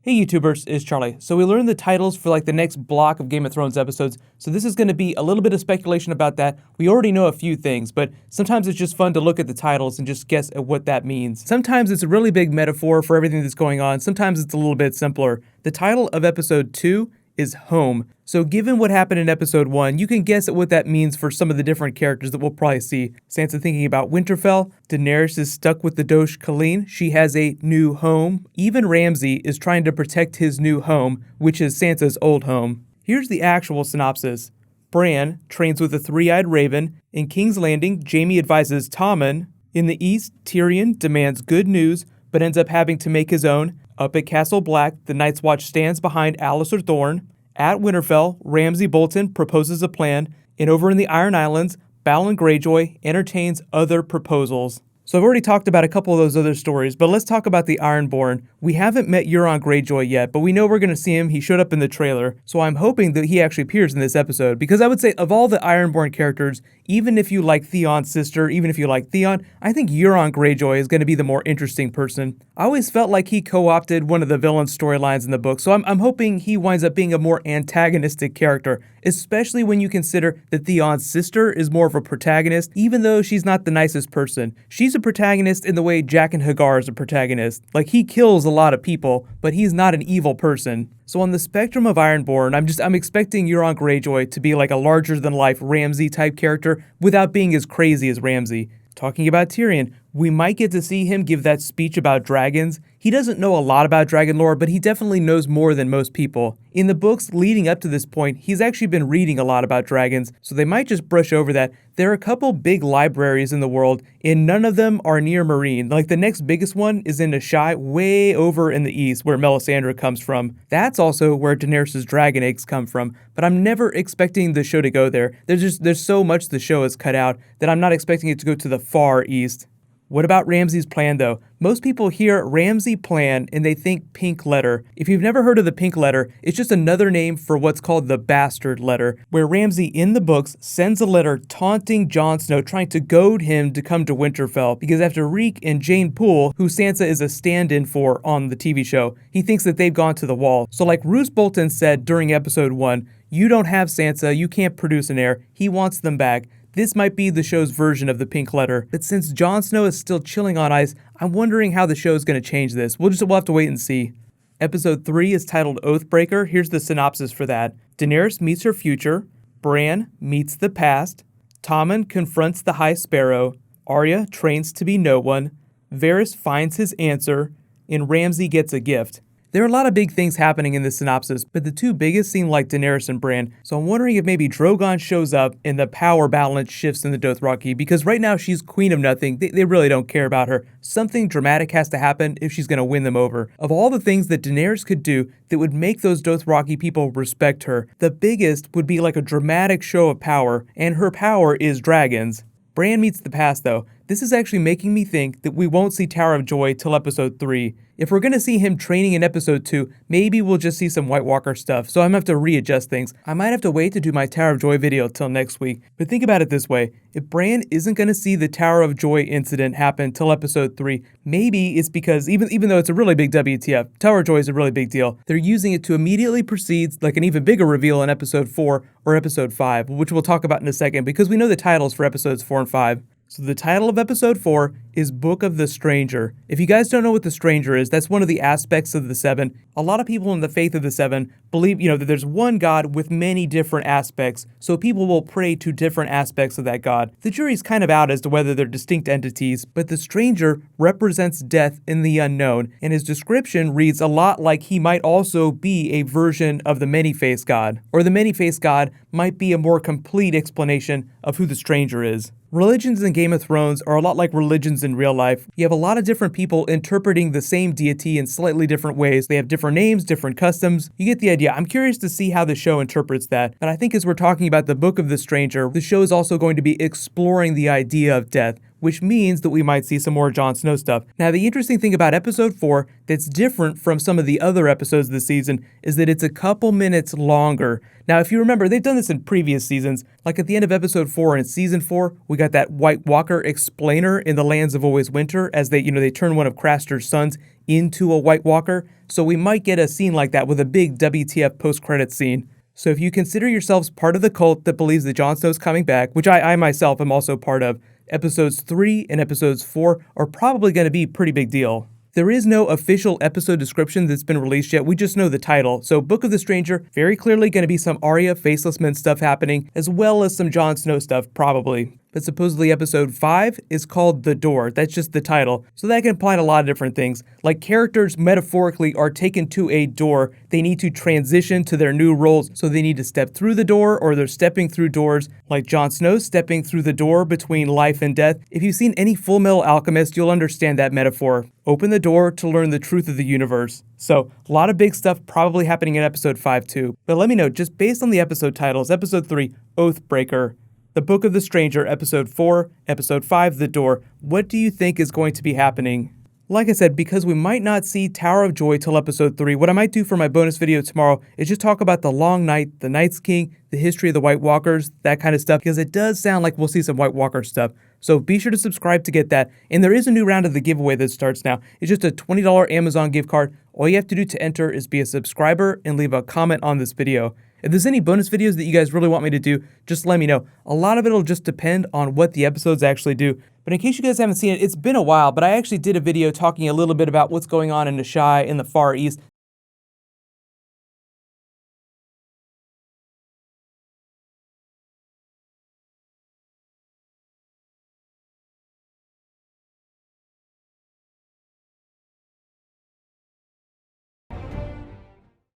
Hey YouTubers, it's Charlie. So we learned the titles for like the next block of Game of Thrones episodes, so this is going to be a little bit of speculation about that. We already know a few things, but sometimes it's just fun to look at the titles and just guess at what that means. Sometimes it's a really big metaphor for everything that's going on, sometimes it's a little bit simpler. The title of episode 2 is Home. So given what happened in episode 1, you can guess at what that means for some of the different characters that we'll probably see. Sansa thinking about Winterfell, Daenerys is stuck with the Dosh Khaleen, she has a new home. Even Ramsay is trying to protect his new home, which is Sansa's old home. Here's the actual synopsis. Bran trains with a three-eyed raven. In King's Landing, Jaime advises Tommen. In the east, Tyrion demands good news, but ends up having to make his own. Up at Castle Black, the Night's Watch stands behind Alliser Thorne. At Winterfell, Ramsay Bolton proposes a plan, and over in the Iron Islands, Balon Greyjoy entertains other proposals. So I've already talked about a couple of those other stories, but let's talk about the Ironborn. We haven't met Euron Greyjoy yet, but we know we're going to see him. He showed up in the trailer, so I'm hoping that he actually appears in this episode, because I would say of all the Ironborn characters, even if you like Theon's sister, even if you like Theon, I think Euron Greyjoy is going to be the more interesting person. I always felt like he co-opted one of the villain storylines in the book, so I'm hoping he winds up being a more antagonistic character, especially when you consider that Theon's sister is more of a protagonist, even though she's not the nicest person. She's a protagonist in the way Jaqen H'ghar is a protagonist. Like, he kills a lot of people, but he's not an evil person. So on the spectrum of Ironborn, I'm expecting Euron Greyjoy to be like a larger-than-life Ramsay-type character without being as crazy as Ramsay. Talking about Tyrion, we might get to see him give that speech about dragons. He doesn't know a lot about dragon lore, but he definitely knows more than most people. In the books leading up to this point, he's actually been reading a lot about dragons, so they might just brush over that. There are a couple big libraries in the world, and none of them are near Meereen. Like, the next biggest one is in Asshai, way over in the east, where Melisandre comes from. That's also where Daenerys' dragon eggs come from, but I'm never expecting the show to go there. There's so much the show has cut out that I'm not expecting it to go to the far east. What about Ramsay's plan, though? Most people hear Ramsay plan and they think pink letter. If you've never heard of the pink letter, it's just another name for what's called the bastard letter, where Ramsay in the books sends a letter taunting Jon Snow, trying to goad him to come to Winterfell, because after Reek and Jane Poole, who Sansa is a stand-in for on the TV show, he thinks that they've gone to the wall. So like Roose Bolton said during episode 1, you don't have Sansa, you can't produce an heir, he wants them back. This might be the show's version of the pink letter, but since Jon Snow is still chilling on ice, I'm wondering how the show is going to change this. We'll have to wait and see. Episode 3 is titled Oathbreaker. Here's the synopsis for that. Daenerys meets her future. Bran meets the past. Tommen confronts the High Sparrow. Arya trains to be no one. Varys finds his answer. And Ramsay gets a gift. There are a lot of big things happening in this synopsis, but the two biggest seem like Daenerys and Bran, so I'm wondering if maybe Drogon shows up and the power balance shifts in the Dothraki, because right now she's queen of nothing. They really don't care about her. Something dramatic has to happen if she's going to win them over. Of all the things that Daenerys could do that would make those Dothraki people respect her, the biggest would be like a dramatic show of power, and her power is dragons. Bran meets the past, though. This is actually making me think that we won't see Tower of Joy till episode 3. If we're going to see him training in episode 2, maybe we'll just see some White Walker stuff, so I'm going to have to readjust things. I might have to wait to do my Tower of Joy video till next week. But think about it this way. If Bran isn't going to see the Tower of Joy incident happen till episode 3, maybe it's because, even though it's a really big WTF, Tower of Joy is a really big deal, they're using it to immediately precede like an even bigger reveal in episode 4 or episode 5, which we'll talk about in a second, because we know the titles for episodes 4 and 5. So the title of episode 4 is Book of the Stranger. If you guys don't know what the Stranger is, that's one of the aspects of the Seven. A lot of people in the faith of the Seven believe, that there's one God with many different aspects, so people will pray to different aspects of that God. The jury's kind of out as to whether they're distinct entities, but the Stranger represents death in the unknown, and his description reads a lot like he might also be a version of the Many-Faced God, or the Many-Faced God might be a more complete explanation of who the Stranger is. Religions in Game of Thrones are a lot like religions in real life. You have a lot of different people interpreting the same deity in slightly different ways. They have different names, different customs. You get the idea. I'm curious to see how the show interprets that. But I think as we're talking about the Book of the Stranger, the show is also going to be exploring the idea of death, which means that we might see some more Jon Snow stuff. Now, the interesting thing about episode 4 that's different from some of the other episodes this season is that it's a couple minutes longer. Now, if you remember, they've done this in previous seasons. Like at the end of episode 4 in season 4, we got that White Walker explainer in the Lands of Always Winter as they turn one of Craster's sons into a White Walker. So we might get a scene like that with a big WTF post-credits scene. So if you consider yourselves part of the cult that believes that Jon Snow's coming back, which I myself am also part of, episodes 3 and episodes 4 are probably going to be a pretty big deal. There is no official episode description that's been released yet, we just know the title. So Book of the Stranger, very clearly going to be some Arya Faceless Men stuff happening, as well as some Jon Snow stuff, probably. But supposedly episode 5 is called The Door. That's just the title. So that can apply to a lot of different things. Like characters metaphorically are taken to a door. They need to transition to their new roles. So they need to step through the door or they're stepping through doors. Like Jon Snow stepping through the door between life and death. If you've seen any Full Metal Alchemist, you'll understand that metaphor. Open the door to learn the truth of the universe. So a lot of big stuff probably happening in episode 5 too. But let me know, just based on the episode titles, episode 3, Oathbreaker, The Book of the Stranger, episode 4, episode 5, The Door, what do you think is going to be happening? Like I said, because we might not see Tower of Joy till episode 3, what I might do for my bonus video tomorrow is just talk about the Long Night, the Night's King, the history of the White Walkers, that kind of stuff, because it does sound like we'll see some White Walker stuff. So be sure to subscribe to get that. And there is a new round of the giveaway that starts now. It's just a $20 Amazon gift card. All you have to do to enter is be a subscriber and leave a comment on this video. If there's any bonus videos that you guys really want me to do, just let me know. A lot of it will just depend on what the episodes actually do. But in case you guys haven't seen it, it's been a while, but I actually did a video talking a little bit about what's going on in Nashai in the Far East.